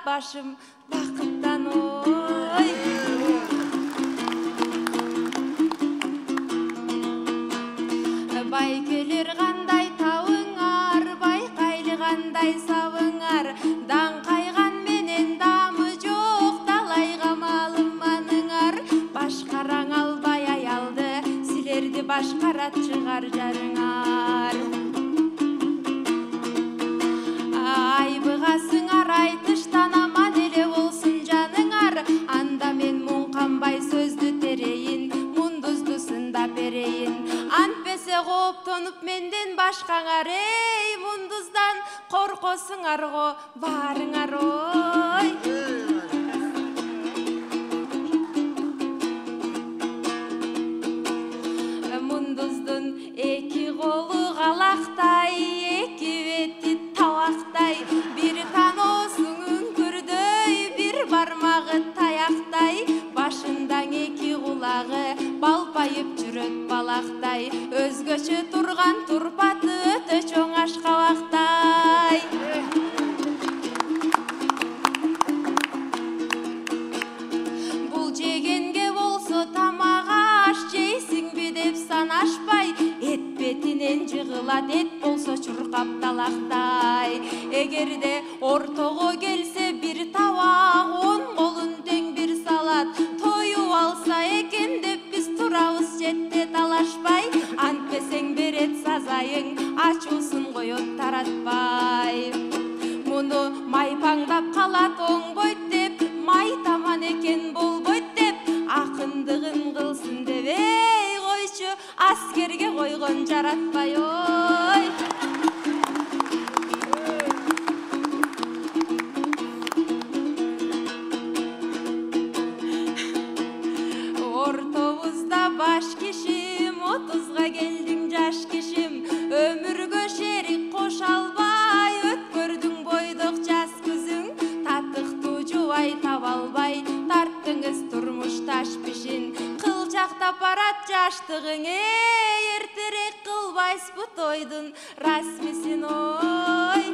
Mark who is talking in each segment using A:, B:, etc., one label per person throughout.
A: başım bakıptan oy. Baykelir qanday tavыңар, байқайлы qanday сабыңар, дан қайған менен дамы жоқ, талайға малыманыңар. Башқараң албай аялды, силерді башқарат шығар жарыңар. Айбығасыңар, айтыштан аман еле болсын жаныңар. Анда мен мұң қанбай сөзді терейін, мұндызды сында берейін. Антпесе қоп тонып менден башқаңар, ей мұндыздан қорқосыңар ғо барыңар ой. Мұндыздың екі қолы қалақтай, екі беті тауақтай, бір таносың үңкірдөй, бір бармағы таяқтай, башындан екі құлағы балпайып жүрөт балақтай, өзгөчө турган турпаты өтө чоң ашкабактай. Бул жегенге болсо тамак аш жейсиңби деп санашпай, эт бетинен жыгылат, эт болсо чуркап талактай. Эгерде ортого келсе бир табак, он колун тең бир салат, тоюп алса экен деп биз турабыз жетте талашпай. Антпесең берет сазайың, ачуусун коет таратпай. Муну майпаңдап калат оңбойт деп, май таман экен болбойт деп, акындыгын кылсын деп, эй койчу аскерге койгон жаратпай ой. Ortobuzda baş kişim, 30'ga geldim жаш kişim, ömürgө şerik koşalbay, ötkördüң бойдук жас күзүң, татыктуу жубай табалбай, тарттыңыз турмуш таш пишин, кылчактап барат жаштыгың, эртерээк кылбайсызбы тойдун расмисин ой.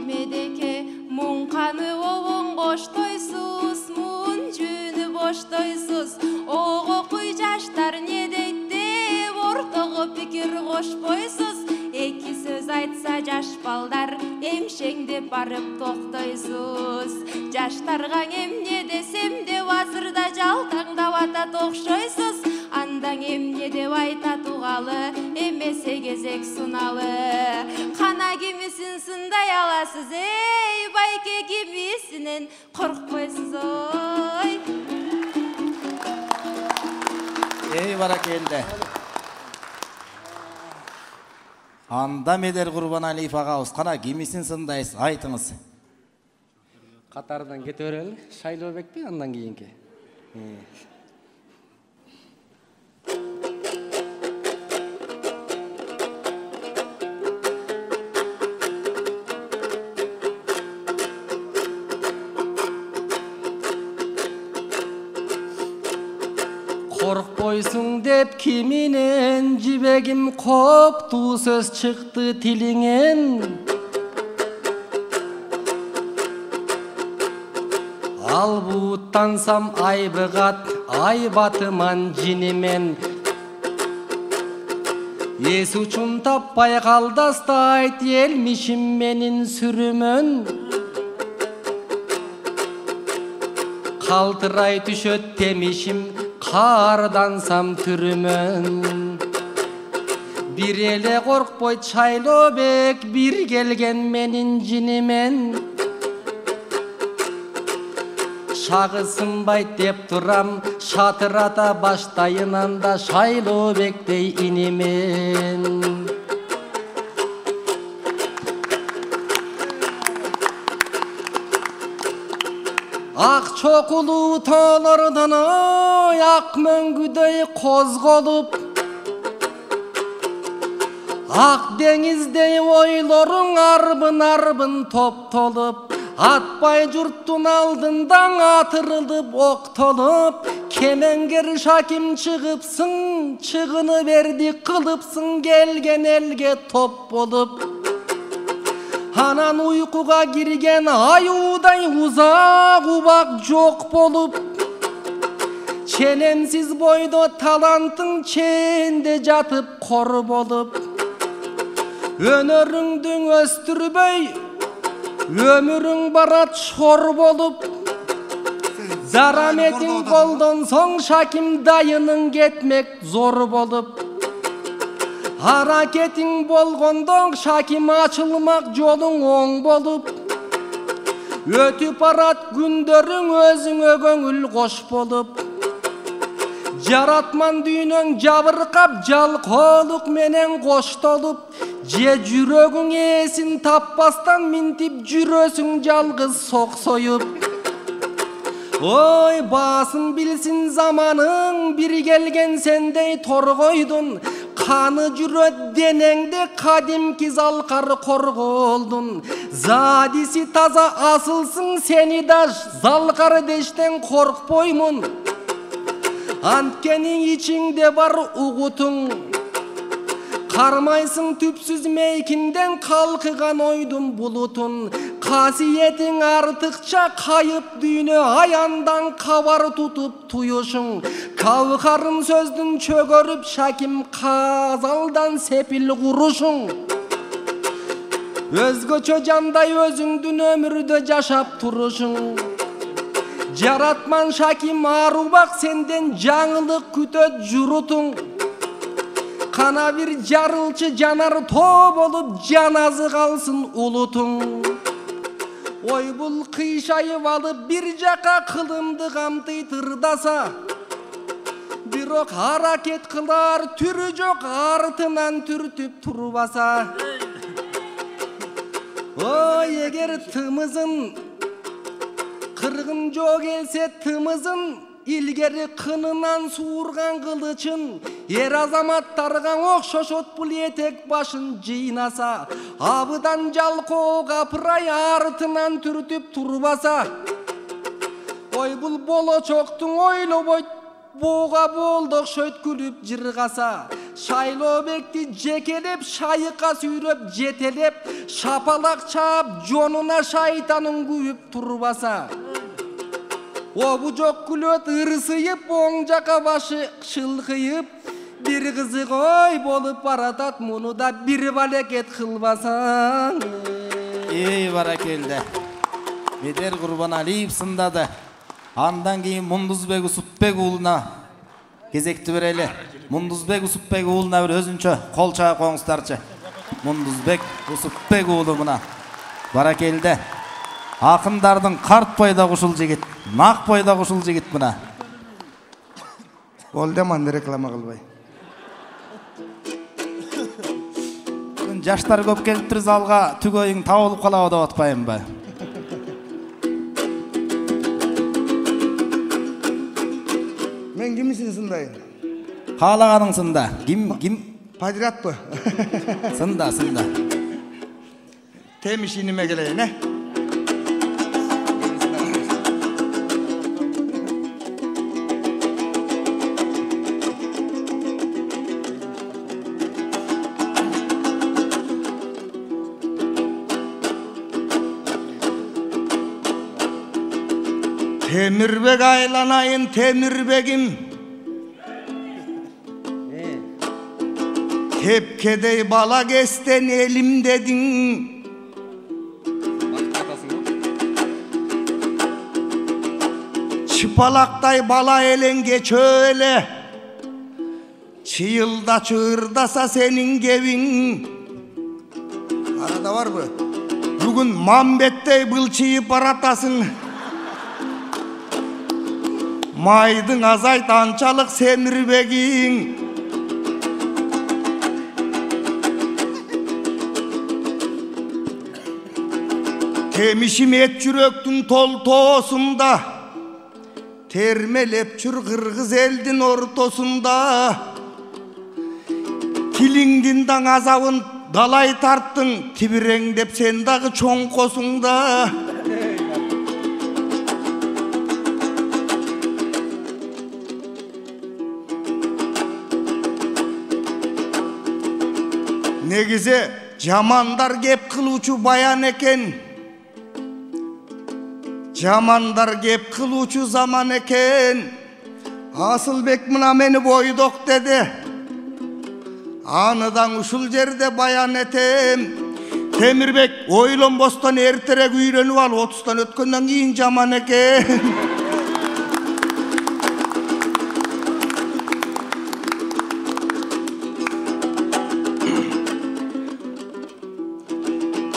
A: Медеке муңканы обоң коштойсуз, муун жүүнү боштойсуз, ого куй жаштар не дейт деп, ортого пикир кошпойсуз. Эки сөз айтса жаш балдар, эмшеңдеп барып токтойсуз. Жаштарга эмне десем деп азырда жалтаңдап атат окшойсуз. Андан эмне деп айта тугалы, эмесе кезек суналы. Кана кимисин сындай аласыз, эй байке кимисинен коркпойсуз ой.
B: Ey баракелде. Анда медер Курбаналиев агабыз, кана кимисин сындайсыз, айтыңыз.
C: Катардан кете берели, Шайлообекпи андан кийинки. Korkboysun dep kiminen, jibegim koptu söz çıktı tilingen. Al buuttansam aybıgat, ay batıman jinimen. Ес учун таппай калдастайт, элмишим менин сүрүмөн. Калтырай түшөт темишим, кардансам түрүмөн. Бир эле коркпойт Шайлообек, бир келген менин жинимен. Шагысынбайт деп турам, шатырата баштайын анда Шайлообектей инимен. Ак чокулуу тоолордон ой, ак мөңгүдөй козголуп, ак деңиздей ойлоруң арбын топтолуп, атпай журттун алдындан атырылып октолуп, кемеңгер шаким чыгыпсың, чыгыны берди кылыпсың, келген элге топ болуп. Анан уйкуга кирген аюудай узак убак жок болуп, челемсиз бойдо таланттың ченде жатып кор болуп, өнөрүңдү өстүрбөй өмүрүң барат шор болуп, зараметиң колдон соң Шаким дайының кетмек зор болуп, аракетиң болгондон Шаким ачылмак жолуң оң болуп, өтүп барат күндөрүң өзүңө көңүл кош болуп, жаратман дүйнөң жабыркап жалкоолук менен коштолуп, же жүрөгүң эсин таппастан минтип жүрөсүң жалгыз соксоюп. Ой, басын билсин заманың, бир келген сендей торгойдун, каны жүрөт денеңде кадимки залкар корголдун. Задиси таза асылсың, сени да залкар дештен коркпоймун. Анткени ичиңде бар угутуң, кармайсың түпсүз мейкинден калкыган ойдун булутун. Касиетиң артыкча кайып дүйнө аяндан кабар тутуп туюшуң. Кавкарын сөздүн чөгөрүп Шаким казалдан сепил курушуң. Өзгөчө жандай өзүңдүн өмүрдө жашап турушуң. Жаратман Шаким арубак сенден жаңылык күтөт журутуң. Кана бир жарылчы жанар тоо болуп жаназы калсын улутуң. Ой, бул кыйшайып алып бир жака кылымды камтый тырдаса, бирок аракет кылар түрү жок артынан түртүп турбаса. Ой, эгер тымызын кыргын жок келсе тымызын, илгери кынынан суурган кылычын, эр азаматтарга окшошот бул этек башын жыйнаса, абыдан жалкоо капырай артынан түртүп турбаса. Ой, бул болочоктуң ойлобойт буга болдок шөйт күлүп жыргаса, Шайлообекти жекелеп шайыкка сүйрөп жетелеп, шапалак чаап жонуна шайтанын күйүп турбаса. Обу жок күлөт ырсыйып, оң жака башы шылкыйып, бир кызык ой болуп баратат, муну да бир балекет кылбасаң.
B: Эй, баракелде. Медер Курбаналиев сындады. Андан кийин Мундузбек Усупбек уулуна кезекти берели. Мундузбек Усупбек уулуна бир өзүнчө кол чаап коюңуздарчы. Мундузбек Усупбек уулу мына. Баракелде. Акындардын карт бойда кушул жигит, нак бойда кушул жигит мына.
D: Олдеман реклама кылбай.
B: Жаштар көп келиптир залга, түгөйүң табылып калабы деп атпайынбы?
D: Мен кимисин сындайын?
B: Каалаганың сында. Ким?
D: Падиратпы?
B: Сында.
D: Темиш иниме келейин, Temirbek aylanayın Temirbegim, tepkedey bala gesten elim dedin. Çıpalaktay bala elenge çöyle, çığılda çığırdasa senin gevin. Arada var mı? Bugün mambettey bılçıyıp baratasın. Maydın azayt ançalık Semirbegin. Temişim et çüröktün tol toğusunda, termelep çür kırgız eldin ortosunda. Tilingdinden azabın dalay tarttın, tibirengdep sen dağı çonkosunda. Negize Jamanдар kep kıluvçu bayan eken. Jamanдар kep kıluvçu zaman eken. Asılbek mına meni boydok dedi. Anıdan uşul jerde bayan etem. Temirbek oylanbostan erterek үйрөнүp al, 30'tan ötkөндөн кийин жаман экен.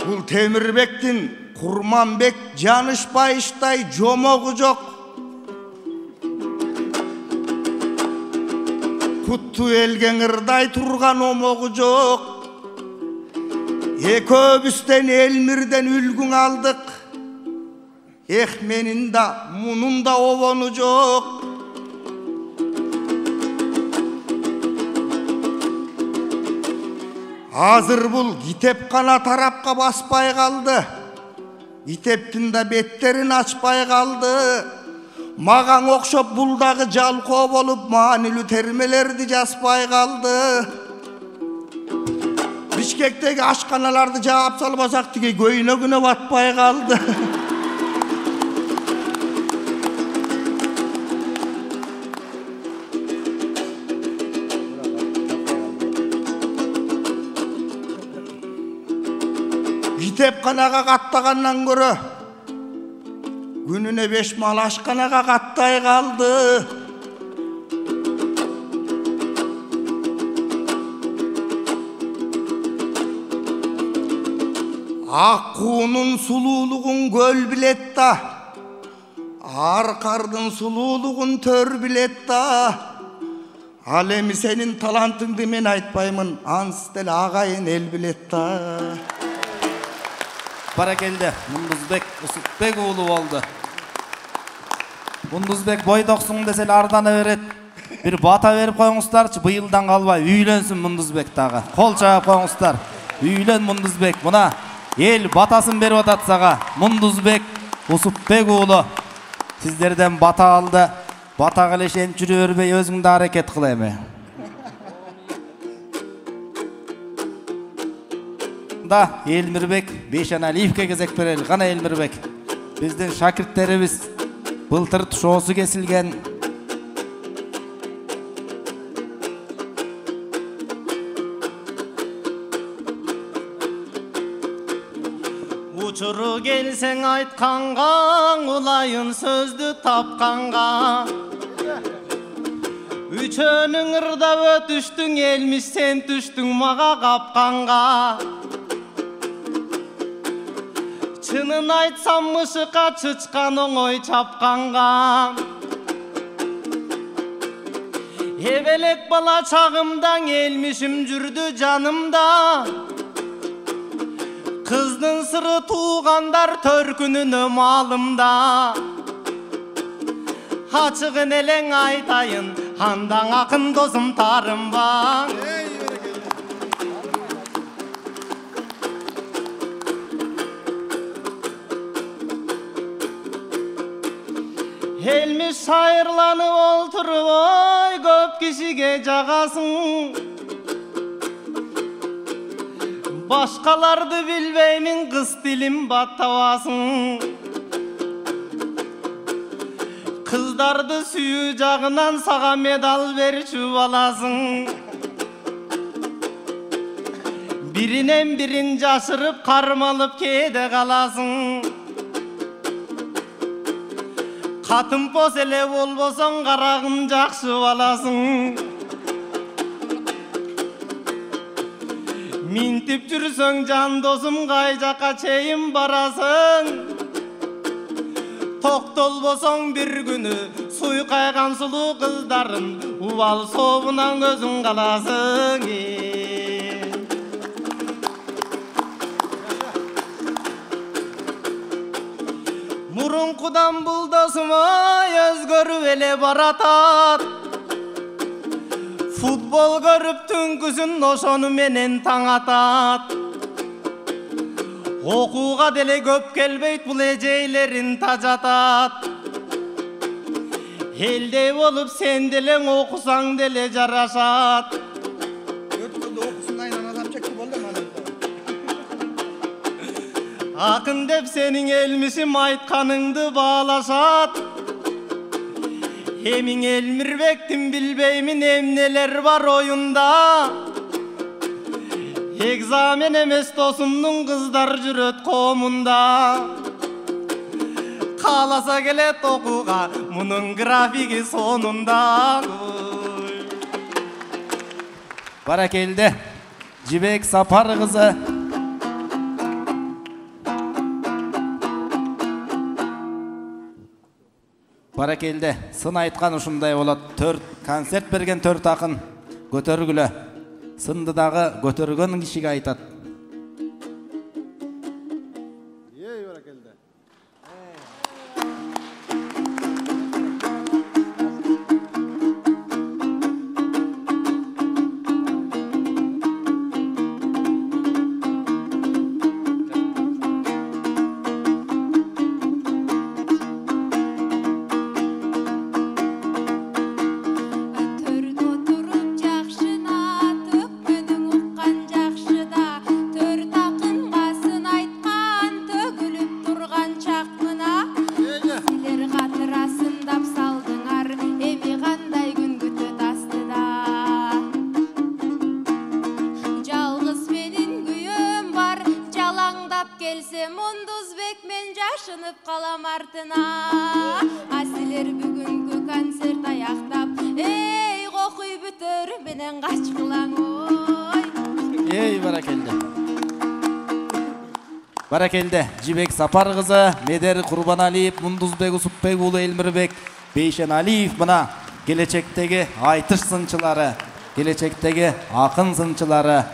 D: Бул Темирбектин Курманбек Жанышбаевтай жомогу жок. Кутту элген ырдай турган омогу жок. Ekobüsten Elmir'den ülgün aldık. Menin da munun da ovonu yok. Hazır bul Gitepkana tarapka baspay kaldı. Giteptin de betterin açpay kaldı. Magan okşop buldagı jalko bolup manilü termelerdi jaspay kaldı. Bişkek'teki aşkanalarda cevap salmasak ki göğüne güne batmaya kaldı. Gitepkanaga kattagandan göre gününe 5 mal aşkanaga kattay kaldı. Akku'nun sululuğun göl bilet da, Arkardın sululuğun tör bilet da. Alemi senin talantındı men aytpаймын, Anstel ağayın el bilet da.
B: Barakelde, Munduzbek Usupbek oğlu oldu. Munduzbek boydoksun desel ardana beret. Bir bata verip koyuңuzдарчы, bıyıldan kalbay, üylensün Munduzbek dağı. Kol çağıp koyuңuzдар, üylen Munduzbek, buna. El batasın berip atat sağa. Munduzbek Usupbek oğlu sizlerden bata aldı. Bata kılışen çürü örbey özüңde hareket kılayım. Da Elmirbek Beşan Aliyev'ke gezek bereli. Kana Elmirbek. Bizden şakirtlerimiz былтыр şosu kesilgen.
C: Uçuru gelsen aytkanга, ulayın sözdü tapkanga. Üçönüň ırda ötüştüň, elmiş sen düştüň maga kapkanga. Çınын aytsam mışıka çıçkan oňoy çapkanga. Ebelek bala çağımdan elmişim jürdü janımda. Kızdın sırı tuğandar törkününü malımda. Açıgın eleň aytayın, handan akın dosum tarımba. Elmiş sayırlanıp olturup oy, köp kişige jagasın. Başkalardı bilbeymin, kız dilim battavasın. Kızdardı süyü jagынан sağa medal berişip alasın. Birinen birin jaşırıp karmalıp kede kalasın. Katın posele bolbosoň karagın jakşı alasın. Mintip jürsöň jan dosum kay jaka çeyin barasın. Toktolbosoň bir günü suy kaygan sulu kızdarın, ubal sobunan gözün kalasın. Murunkudan bul dosuma özgörüp ele baratat. Futbol görüp tünküsün oşonu menen taң atat. Okuga dele köp kelbeyt, bul ejeylerin tajatat. Elde bolup sen deleň okusaň dele jaraşat. Akın деп senin elmisim aytkanыңды bağlaşat. Emin Elmirbek'tim bilbeymin emneler var oyunda. Egzamen emes dosumnun kızlar jüröt komunda. Kalasa gelet okuga munun grafiki sonunda.
B: Barakelde Cibek Sapar kızı. Barakelde сын айтқан ушундай болот. 4 концерт берген 4 акын көтөргүлө. Сынды дагы көтөргөн кишиге айтат.
A: Munduzbek men жашынып калам артына. Асилер бүгүнкү концерт аяктап, эй кокуй бүтөр менен качкылаң ой.
B: Ey barakelde. Barakelde Cibek Sapar kızı, Meder Kurbanaliyev, Munduzbek Usupbek ulu Elmirbek, Beyşen Aliyev mına gelecekteki aytış sınçıları, gelecekteki akın sınçıları.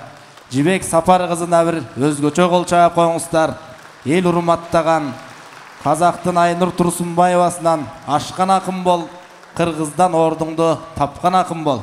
B: Cibek Sapar kızına bir özgöçö kolçağa koyuңуздар. El urmattagан Қазақтың Айнұр Тұрсынбаевасынан ашқан ақын бол, Қырғыздан ордыңды тапқан ақын бол.